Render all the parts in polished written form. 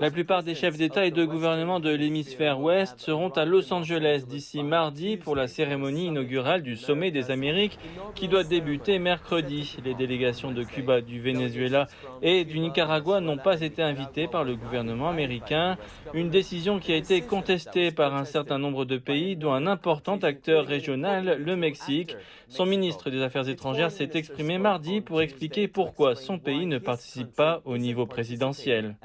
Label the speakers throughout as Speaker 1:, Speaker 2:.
Speaker 1: La plupart des chefs d'État et de gouvernement de l'hémisphère ouest seront à Los Angeles d'ici mardi pour la cérémonie inaugurale du sommet des Amériques qui doit débuter mercredi. Les délégations de Cuba, du Venezuela et du Nicaragua n'ont pas été invitées par le gouvernement américain, une décision qui a été contestée par un certain nombre de pays, dont un important acteur régional, le Mexique. Son ministre des Affaires étrangères s'est exprimé mardi pour expliquer pourquoi son pays ne participe pas au niveau présidentiel.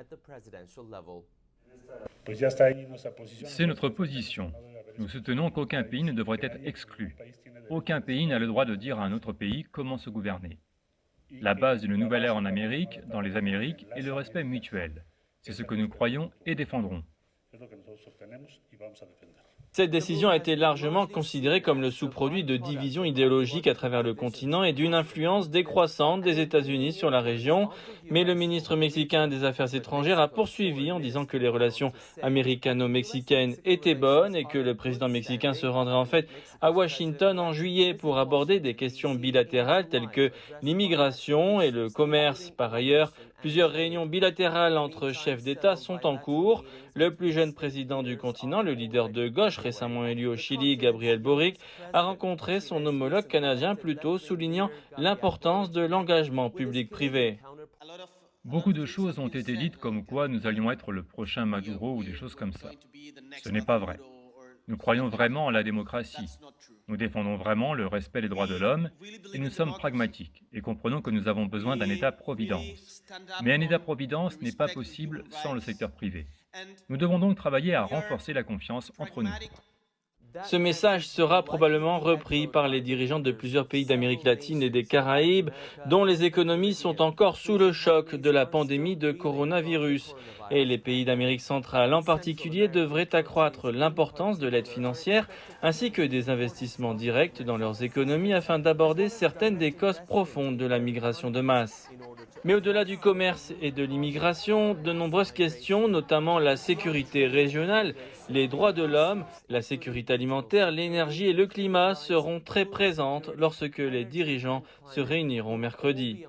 Speaker 2: C'est notre position. Nous soutenons qu'aucun pays ne devrait être exclu. Aucun pays n'a le droit de dire à un autre pays comment se gouverner. La base d'une nouvelle ère en Amérique, dans les Amériques, est le respect mutuel. C'est ce que nous croyons et défendrons.
Speaker 1: Cette décision a été largement considérée comme le sous-produit de divisions idéologiques à travers le continent et d'une influence décroissante des États-Unis sur la région. Mais le ministre mexicain des Affaires étrangères a poursuivi en disant que les relations américano-mexicaines étaient bonnes et que le président mexicain se rendrait en fait à Washington en juillet pour aborder des questions bilatérales telles que l'immigration et le commerce. Par ailleurs, plusieurs réunions bilatérales entre chefs d'État sont en cours. Le plus jeune président du continent, le leader de gauche récemment élu au Chili, Gabriel Boric, a rencontré son homologue canadien plus tôt, soulignant l'importance de l'engagement public-privé.
Speaker 2: Beaucoup de choses ont été dites comme quoi nous allions être le prochain Maduro ou des choses comme ça. Ce n'est pas vrai. Nous croyons vraiment en la démocratie. Nous défendons vraiment le respect des droits de l'homme et nous sommes pragmatiques et comprenons que nous avons besoin d'un État-providence. Mais un État-providence n'est pas possible sans le secteur privé. Nous devons donc travailler à renforcer la confiance entre nous.
Speaker 1: Ce message sera probablement repris par les dirigeants de plusieurs pays d'Amérique latine et des Caraïbes, dont les économies sont encore sous le choc de la pandémie de coronavirus. Et les pays d'Amérique centrale en particulier devraient accroître l'importance de l'aide financière ainsi que des investissements directs dans leurs économies afin d'aborder certaines des causes profondes de la migration de masse. Mais au-delà du commerce et de l'immigration, de nombreuses questions, notamment la sécurité régionale, les droits de l'homme, la sécurité alimentaire, l'énergie et le climat seront très présentes lorsque les dirigeants se réuniront mercredi.